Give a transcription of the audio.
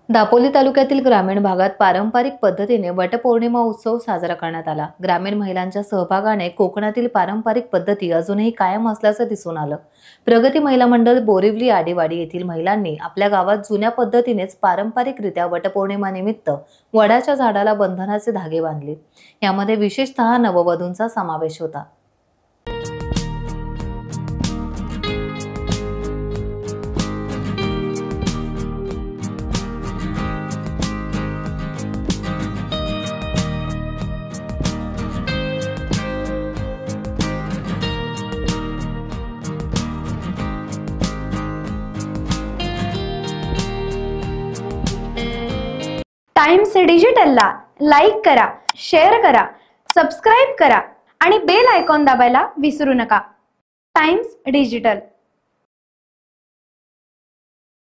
दापोली तालुक्यातील ग्रामीण भागात पारंपरिक पद्धतीने वटपौर्णिमा उत्सव साजरा करण्यात आला। ग्रामीण महिलांच्या सहभागाने कोकणातील पारंपरिक पद्धती अजूनही कायम असल्याचं दिसून आलं। प्रगती महिला मंडळ बोरिवली आडेवाडी येथील महिलांनी आपल्या गावात जुन्या पद्धतीनेच पारंपरिकरित्या वटपौर्णिमा निमित्त वडाच्या झाडाला बंधनाचे धागे बांधले। यामध्ये विशेषतः नववधूंचा समावेश होता। टाइम्स डिजिटलला लाईक करा, शेअर करा, सबस्क्राइब करा आणि बेल आयकॉन दाबायला विसरू नका। Times digital.